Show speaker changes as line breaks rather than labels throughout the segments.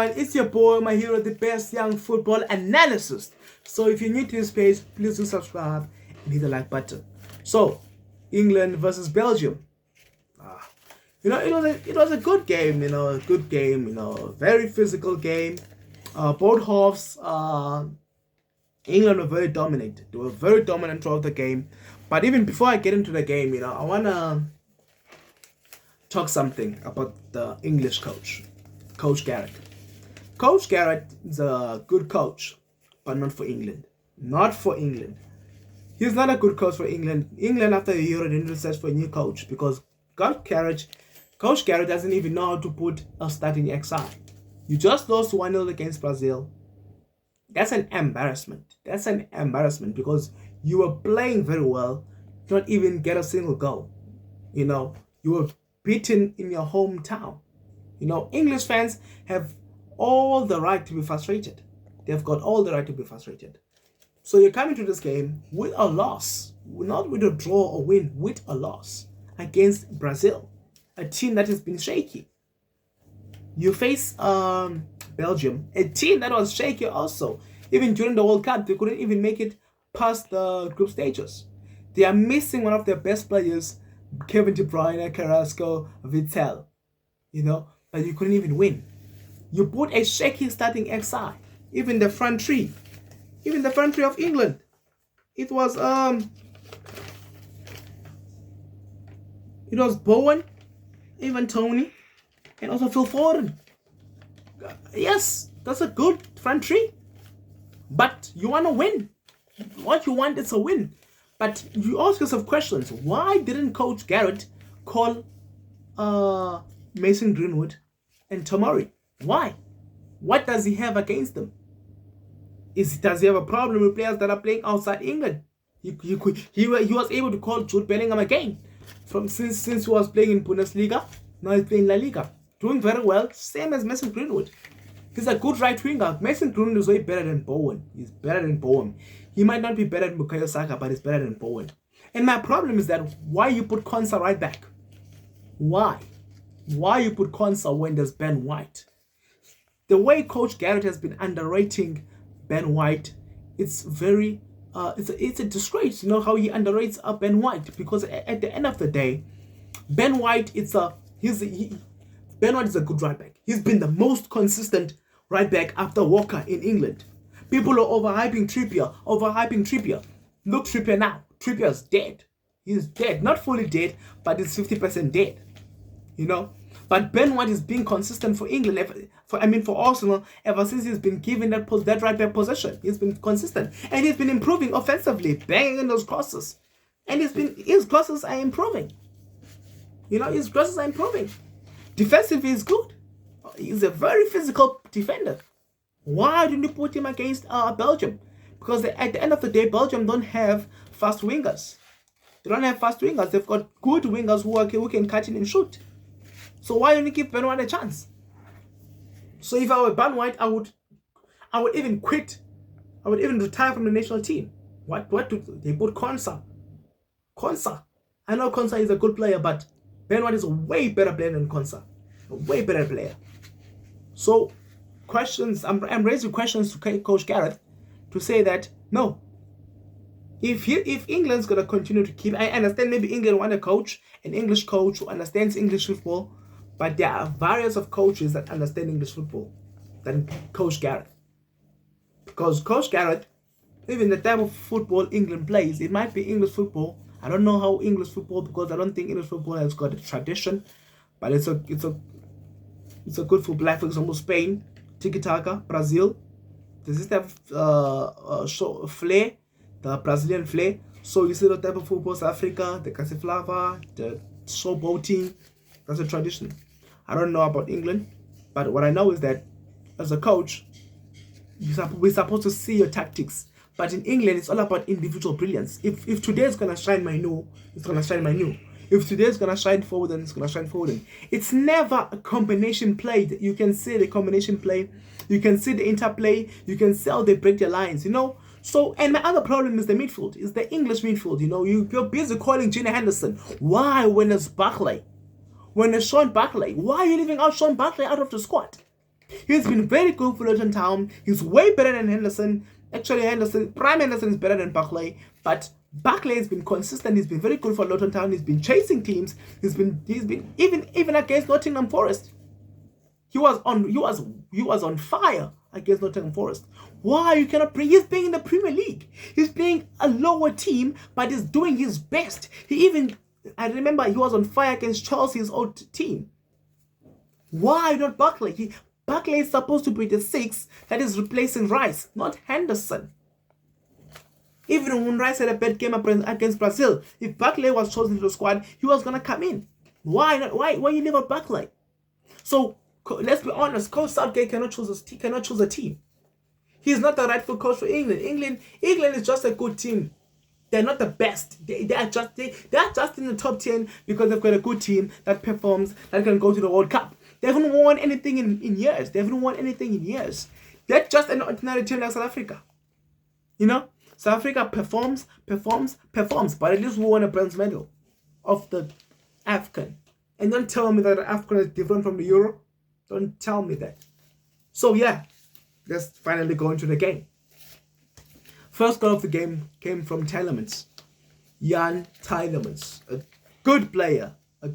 guys, it's your boy, my hero, the best young football analyst. So if you're new to this page, please do subscribe and hit the like button. So, England versus Belgium. It was a good game, very physical game. Both halves, England were very dominant. They were very dominant throughout the game. But even before I get into the game, I want to talk something about the English coach, Coach Gareth. Coach Gareth is a good coach, but not for England. Not for England. He's not a good coach for England. England, after a year, they need to search for a new coach because Coach Gareth doesn't even know how to put a starting XI. You just lost 1-0 against Brazil. That's an embarrassment. That's an embarrassment because you were playing very well, not even get a single goal. You were beaten in your hometown. English fans have all the right to be frustrated. They've got all the right to be frustrated. So you're coming to this game with a loss, not with a draw or win, with a loss against Brazil, a team that has been shaky. You face Belgium, a team that was shaky also. Even during the World Cup, they couldn't even make it past the group stages. They are missing one of their best players, Kevin De Bruyne, Carrasco, Vittel. But you couldn't even win. You put a shaky starting XI. Even the front three of England. It was Bowen, even Tony, and also Phil Foden. Yes, that's a good front three. But you want to win. What you want is a win. But you ask yourself questions. Why didn't Coach Gareth call Mason Greenwood and Tomori? Why? What does he have against them? Does he have a problem with players that are playing outside England? He was able to call Jude Bellingham again. Since he was playing in Bundesliga, now he's playing La Liga. Doing very well, same as Mason Greenwood. He's a good right winger. Mason Greenwood is way better than Bowen. He's better than Bowen. He might not be better than Bukayo Saka, but he's better than Bowen. And my problem is that why you put Konsa right back? Why? Why you put Konsa when there's Ben White? The way Coach Gareth has been underrating Ben White, it's very it's a disgrace. How he underrates Ben White, because at the end of the day, Ben White Ben White is a good right back. He's been the most consistent right back after Walker in England. People are overhyping Trippier. Look, Trippier now. Trippier's dead. He's dead. Not fully dead, but he's 50% dead. But Ben White is being consistent for England, for Arsenal, ever since he's been given that right back position. He's been consistent. And he's been improving offensively, banging in those crosses. And his crosses are improving. His crosses are improving. Defensively, he's good. He's a very physical defender. Why didn't you put him against Belgium? Because at the end of the day, Belgium don't have fast wingers. They don't have fast wingers. They've got good wingers who can cut in and shoot. So why don't you give Ben White a chance? So if I were Ben White, I would even quit. I would even retire from the national team. What do they put Konsa? I know Konsa is a good player, but Ben White is a way better player than Konsa. A way better player. So questions, I'm raising questions to Coach Gareth to say that no. If England's gonna continue to keep, I understand maybe England want an English coach who understands English football, but there are various of coaches that understand English football than Coach Gareth. Because Coach Gareth, even the type of football England plays, it might be English football. I don't know how English football, because I don't think English football has got a tradition, but it's a good football. Like for example, Spain, tiki taka, Brazil. Does this have flair? The Brazilian flair. So you see the type of football, South Africa, the Casiflava, the showboating. That's a tradition. I don't know about England, but what I know is that as a coach, we're supposed to see your tactics. But in England, it's all about individual brilliance. If today is gonna shine Manu, it's gonna shine Manu. If today is gonna shine Foden, it's gonna shine Foden. It's never a combination play. You can see the combination play. You can see the interplay. You can see how they break their lines. So, and my other problem is the midfield. Is the English midfield. You're busy calling Gina Henderson. Why when it's Barkley? When it's Sean Barkley? Why are you leaving out Sean Barkley out of the squad? He's been very good for Luton Town. He's way better than Henderson. Actually, Prime Henderson is better than Barkley, but Barkley has been consistent. He's been very good for Luton Town. He's been chasing teams. He's been even against Nottingham Forest. He was on fire against Nottingham Forest. Why you cannot bring? He's playing in the Premier League. He's playing a lower team, but he's doing his best. I remember he was on fire against Chelsea's old team. Why not Barkley? Barkley is supposed to be the 6 that is replacing Rice, not Henderson. Even when Rice had a bad game against Brazil, if Barkley was chosen to the squad, he was gonna come in. Why not? Why you leave out Barkley? So let's be honest. Coach Southgate cannot choose a team. He's not the rightful coach for England. England is just a good team. They're not the best. They are just in the top 10 because they've got a good team that performs, that can go to the World Cup. They haven't won anything in years. They're just an ordinary team like South Africa. South Africa performs, but at least we won a bronze medal of the African. And don't tell me that the African is different from the Euro. Don't tell me that. So yeah, let's finally go into the game. First goal of the game came from Tielemans. Jan Tielemans. A good player. But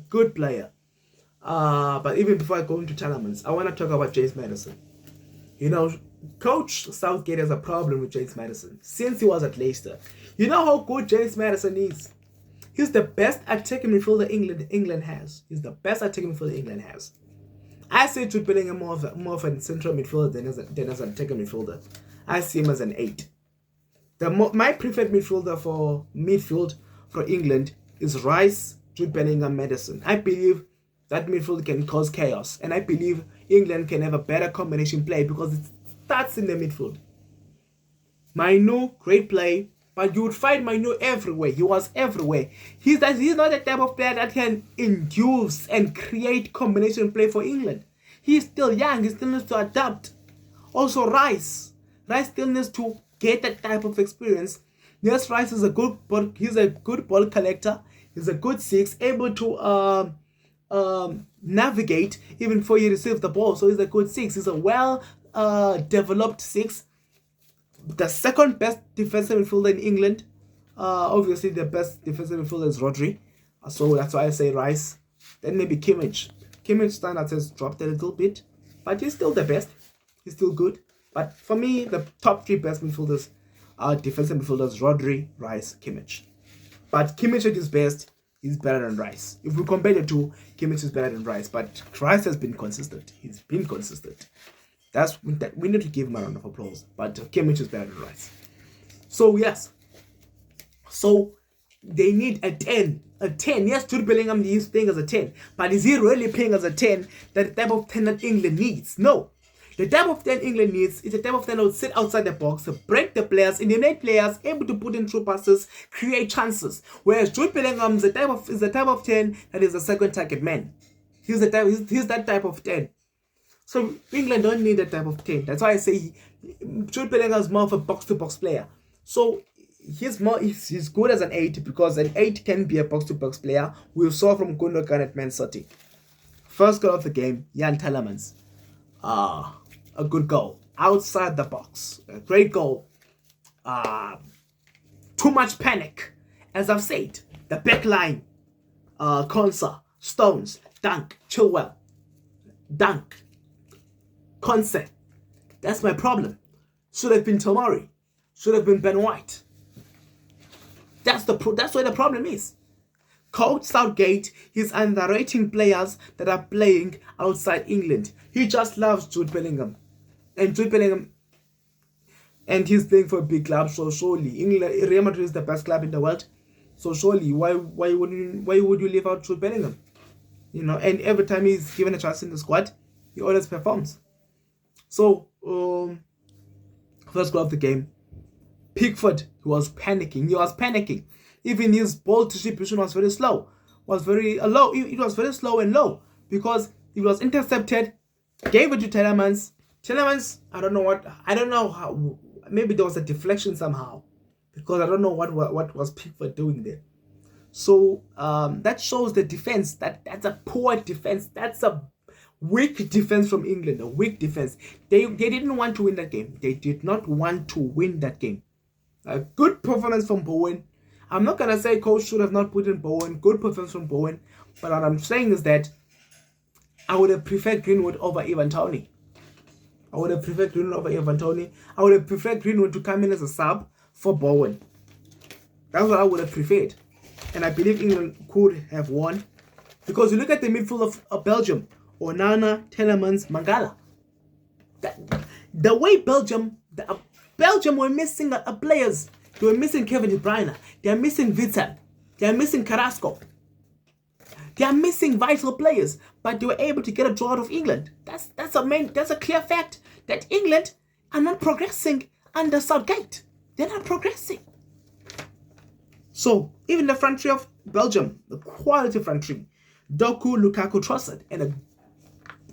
even before I go into Tielemans, I want to talk about James Maddison. Coach Southgate has a problem with James Maddison since he was at Leicester. You know how good James Maddison is? He's the best attacking midfielder England has. I see Jude Bellingham more of a central midfielder than as an attacking midfielder. I see him as an 8. My preferred midfielder for England is Rice, Jude Bellingham, Maddison. I believe that midfield can cause chaos, and I believe England can have a better combination play because it starts in the midfield. Mainoo, great play, but you would find Mainoo everywhere. He was everywhere. He's not the type of player that can induce and create combination play for England. He's still young. He still needs to adapt. Also, Rice still needs to get that type of experience. Yes, Rice is a good ball collector. He's a good 6, able to navigate even before he receives the ball. So he's a good 6. He's a well developed 6. The second best defensive midfielder in England. Obviously, the best defensive midfielder is Rodri. So that's why I say Rice. Then maybe Kimmich. Kimmich's standard has dropped a little bit, but he's still the best. He's still good. But for me, the top 3 best midfielders are defensive midfielders: Rodri, Rice, Kimmich. But Kimmich at his best is better than Rice. If we compare the two, Kimmich is better than Rice. But Rice has been consistent. He's been consistent. We need to give him a round of applause. But Kimmich is better than Rice. So yes. So they need a 10. A 10. Yes, Jude Bellingham is playing as a 10. But is he really playing as a 10? That type of 10 that England needs? No. The type of 10 England needs is a type of 10 that would sit outside the box, break the players, eliminate players, able to put in through passes, create chances. Whereas Jude Bellingham is the type of 10 that is a second target man. He's that type of 10. So England don't need that type of 10. That's why I say Jude Bellingham is more of a box-to-box player. So he's good as an 8 because an 8 can be a box-to-box player. We saw from Gundogan at Man City. First goal of the game, Jan Tielemans. A good goal. Outside the box. A great goal. Too much panic. As I've said, the back line. Konsa, Stones, Dunk, Chilwell, Dunk, Konsa. That's my problem. Should have been Tomori. Should have been Ben White. That's where the problem is. Coach Southgate, he's underrating players that are playing outside England. He just loves Jude Bellingham. And he's playing for a big club, so surely Real Madrid is the best club in the world. So surely, why would you leave out Jude Bellingham? And every time he's given a chance in the squad, he always performs. So, first goal of the game, Pickford, he was panicking. Even his ball distribution was very slow. It was very slow and low because it was intercepted. Gave it to Tielemans. Tielemans, I don't know how. Maybe there was a deflection somehow because I don't know what was Pickford doing there. So that shows the defense. That's a poor defense. That's a weak defense from England, a weak defense. They didn't want to win that game. They did not want to win that game. A good performance from Bowen. I'm not going to say coach should have not put in Bowen. Good performance from Bowen. But what I'm saying is that I would have preferred Greenwood over Ivan Toney. I would have preferred Greenwood over Ivan Toney. I would have preferred Greenwood to come in as a sub for Bowen. That's what I would have preferred. And I believe England could have won. Because you look at the midfield of Belgium. Onana, Telemans, Mangala. The way Belgium were missing players. They were missing Kevin De Bruyne. They are missing Witsel. They are missing Carrasco. They are missing vital players, but they were able to get a draw out of England. That's a clear fact that England are not progressing under Southgate. They're not progressing. So even the front three of Belgium, the quality front three, Doku, Lukaku, Trossard, and a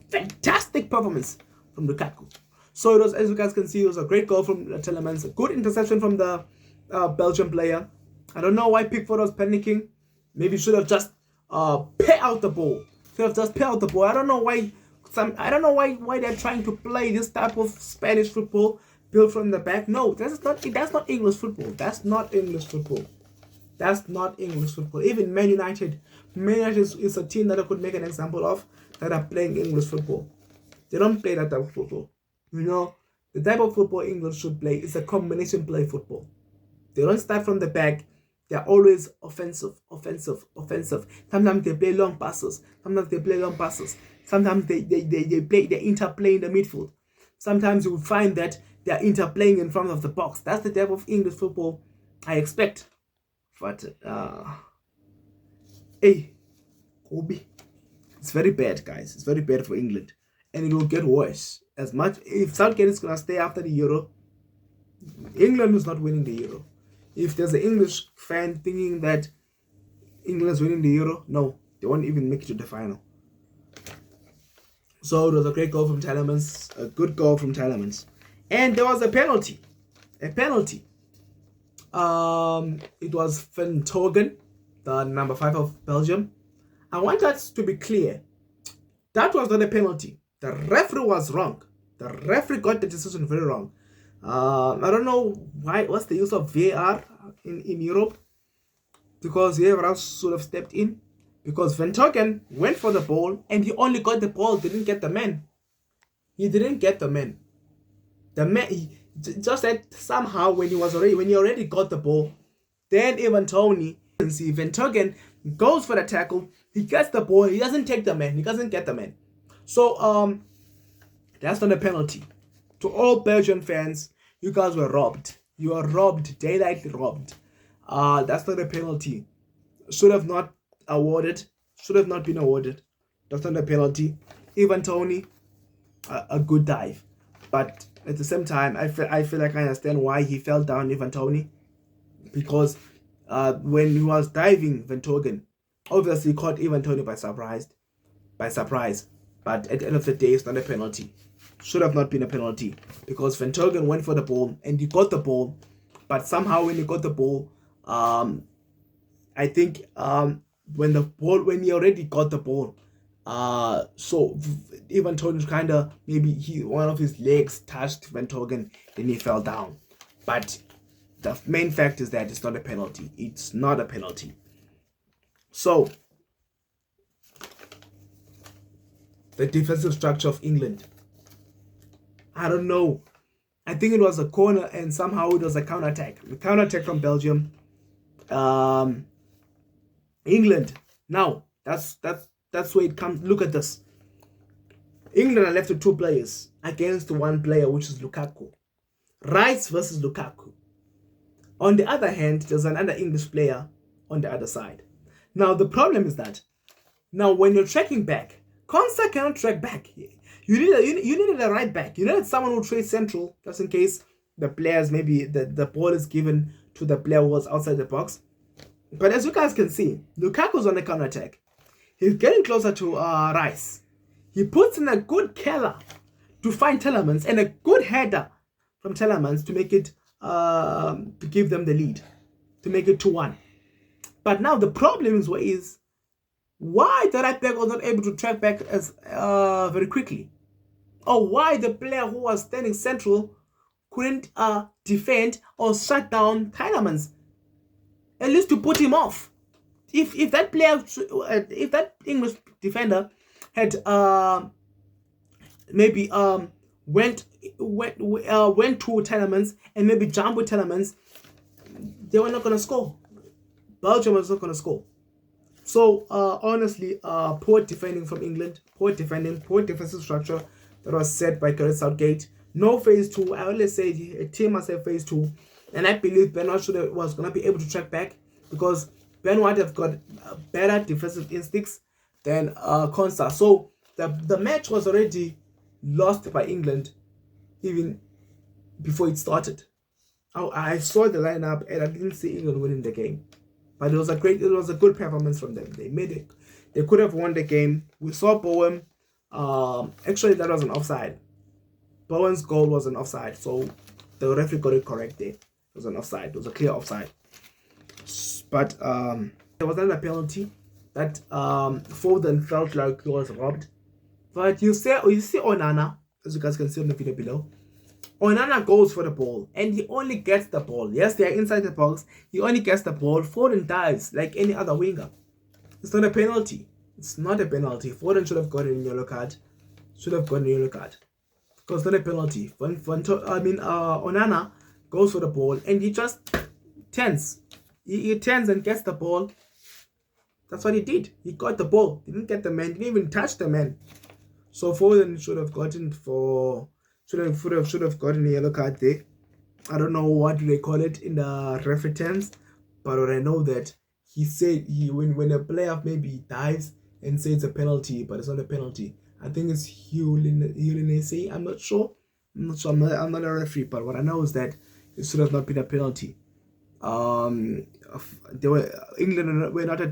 fantastic performance from Lukaku. So it was, as you guys can see, it was a great goal from Telemans, a good interception from the Belgian player. I don't know why Pickford was panicking. Maybe should have just pay out the ball. Should have just pay out the ball. I don't know why. Why they're trying to play this type of Spanish football built from the back. No, that's not English football. That's not English football. That's not English football. Even Man United is a team that I could make an example of that are playing English football. They don't play that type of football. You know, the type of football England should play is a combination play football. They don't start from the back. They're always offensive. Sometimes they play long passes. Sometimes they interplay in the midfield. Sometimes you will find that they're interplaying in front of the box. That's the type of English football I expect. But hey, Kobe, it's very bad, guys. It's very bad for England, and it will get worse. As much if Southgate is gonna stay after the Euro, England is not winning the Euro. If there's an English fan thinking that England is winning the Euro, no, they won't even make it to the final. So it was a great goal from Telemans, a good goal from Telemans, and there was a penalty. It was Van Torgen, the number 5 of Belgium. I want that to be clear. That was not a penalty. The referee was wrong. The referee got the decision very wrong. I don't know why. What's the use of VAR in Europe? Because whoever else should have stepped in. Because Van Torgen went for the ball and he only got the ball, didn't get the man. He didn't get the man. The man, just that somehow when he already got the ball, then Ivan Toney, see Van Torgen goes for the tackle. He gets the ball. He doesn't take the man. He doesn't get the man. So that's not a penalty. To all Belgian fans, you guys were robbed. You are robbed, daylight robbed. That's not a penalty. Should have not been awarded. That's not a penalty. Ivan Toney, a good dive. But at the same time, I feel like I understand why he fell down, Ivan Toney. Because when he was diving, Van Torgen obviously caught Ivan Toney by surprise. But at the end of the day, it's not a penalty. Should have not been a penalty because Van Torgen went for the ball and he got the ball, but somehow when he got the ball, I think when he already got the ball, so Ivan Toney kind of maybe one of his legs touched Van Torgen, then he fell down. But the main fact is that it's not a penalty. It's not a penalty. So the defensive structure of England, I don't know. I think it was a corner and somehow it was a counter-attack. The counter-attack from Belgium. England. Now, that's where it comes. Look at this. England are left with 2 players against 1 player, which is Lukaku. Rice versus Lukaku. On the other hand, there's another English player on the other side. Now, the problem is that now when you're tracking back, Konsa cannot track back. You needed a right back. You needed someone who trades central, just in case the players, maybe the ball is given to the player who was outside the box. But as you guys can see, Lukaku's on the counter attack. He's getting closer to Rice. He puts in a good killer to find Telemans and a good header from Telemans to make it to give them the lead, to make it 2-1. But now the problem is Why the right back was not able to track back as very quickly, or why the player who was standing central couldn't defend or shut down Tielemans, at least to put him off. If that player, if that English defender had maybe went to Tielemans and maybe jumped with Tielemans, they were not gonna score. Belgium was not gonna score. So honestly, poor defending from England, poor defending, poor defensive structure that was set by Gareth Southgate. No phase two. I always say a team must have phase two, and I believe Ben White was gonna be able to track back, because Ben White have got better defensive instincts than Konsa. So the match was already lost by England even before it started. I saw the lineup and I didn't see England winning the game. But it was a good performance from them. They made it. They could have won the game. We saw Bowen. Actually, that was an offside. Bowen's goal was an offside, so the referee got it correct there. It was an offside. It was a clear offside. But there was another penalty that Foden felt like he was robbed. But you see Onana, as you guys can see on the video below. Onana goes for the ball and he only gets the ball. Yes, they are inside the box. He only gets the ball. Foden dives like any other winger. It's not a penalty. It's not a penalty. Foden should have gotten a yellow card. Should have gotten a yellow card. Because it's not a penalty. Onana goes for the ball and he just turns. He turns and gets the ball. That's what he did. He got the ball. He didn't get the man. He didn't even touch the man. So Foden should have gotten gotten a yellow card there. I don't know what do they call it in the referee terms, but what I know that he said when a player maybe dives and says it's a penalty, but it's not a penalty. I think it's Hulinese. I'm not sure. I'm not a referee, but what I know is that it should have not been a penalty. England were not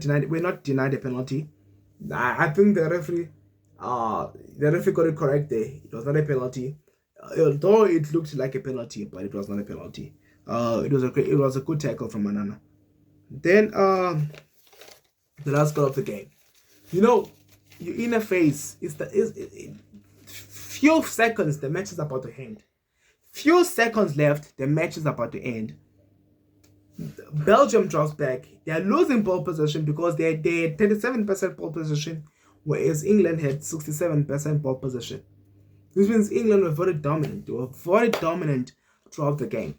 denied a penalty. I think the referee got it correct there. It was not a penalty. Although it looked like a penalty, but it was not a penalty. It was a good tackle from Onana. Then the last goal of the game. You know, you're in a phase. Few seconds, the match is about to end. Few seconds left, the match is about to end. Belgium drops back. They are losing ball possession because they had 37% ball possession, whereas England had 67% ball possession. This means England were very dominant. They were very dominant throughout the game.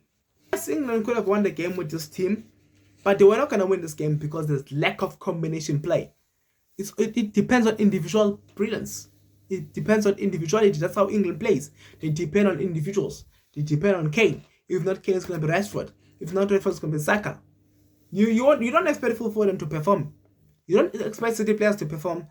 Yes, England could have won the game with this team, but they were not going to win this game because there's lack of combination play. It depends on individual brilliance. It depends on individuality. That's how England plays. They depend on individuals. They depend on Kane. If not Kane, it's going to be Rashford. If not Rashford, it's going to be Saka. You don't expect for them to perform. You don't expect City players to perform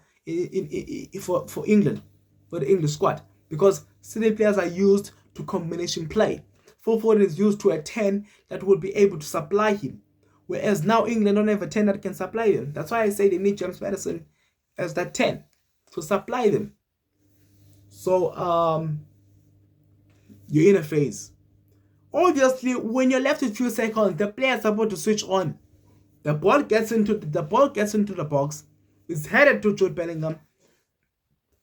for England, for the English squad, because City players are used to combination play. Foden is used to a 10 that will be able to supply him, whereas now England don't have a 10 that can supply them. That's why I say they need James Maddison as that 10 to supply them. So you're in a phase. Obviously, when you're left with few seconds, the player is about to switch on. The ball gets into the box. It's headed to Jude Bellingham.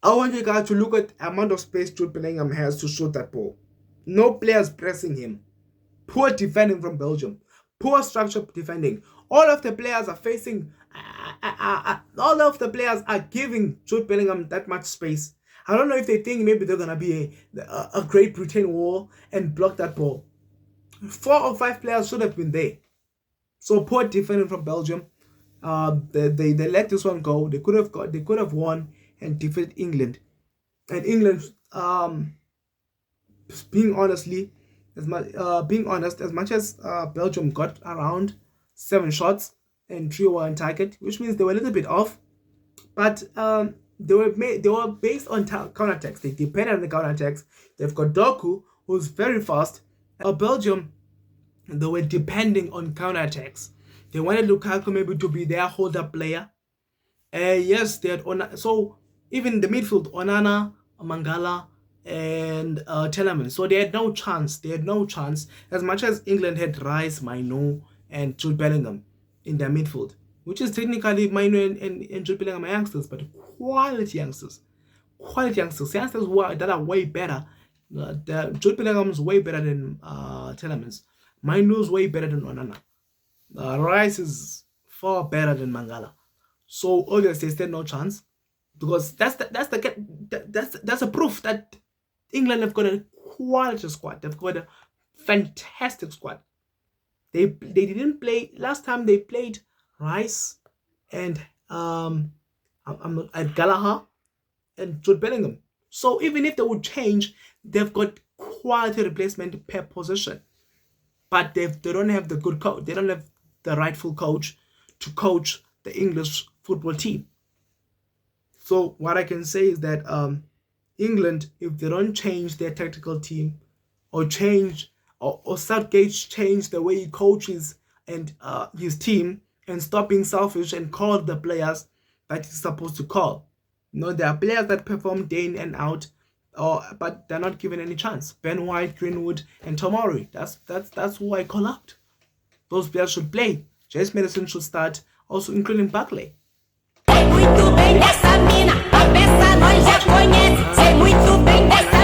I want you guys to look at the amount of space Jude Bellingham has to shoot that ball. No players pressing him. Poor defending from Belgium. Poor structured defending. All of the players are facing. All of the players are giving Jude Bellingham that much space. I don't know if they think maybe they're gonna be a Great Britain wall and block that ball. 4 or 5 players should have been there. So poor defending from Belgium. They let this one go. They could have won and defeated England. And England, being honest, as much as Belgium got around 7 shots and 3 were on target, which means they were a little bit off. But they were based on counterattacks. They depended on the counterattacks. They've got Doku, who's very fast. Belgium, they were depending on counterattacks. They wanted Lukaku maybe to be their hold-up player. Yes, they had so even the midfield, Onana, Mangala, and Tielemans. So they had no chance. As much as England had Rice, Maino, and Jude Bellingham in their midfield. which is technically minor and Jude Bellingham are youngsters, but quality youngsters. Quality youngsters. Youngsters that are way better. Jude Bellingham is way better than Telemans. Minu is way better than Onana. Rice is far better than Mangala. So obviously, they stand no chance, because that's a proof that England have got a quality squad. They've got a fantastic squad. They didn't play last time. They played Rice and Gallagher and Jude Bellingham. So even if they would change, they've got quality replacement per position. But they don't have the good coach. They don't have the rightful coach to coach the English football team. So what I can say is that England, if they don't change their tactical team, or Southgate change the way he coaches and his team, and stop being selfish and call the players that he's supposed to call. There are players that perform day in and out, but they're not given any chance. Ben White, Greenwood, and Tomori. That's who I call out. Those players should play. James Maddison should start, also including Barkley. Muito bem dessa mina, a peça nós já conhece. Sei muito bem dessa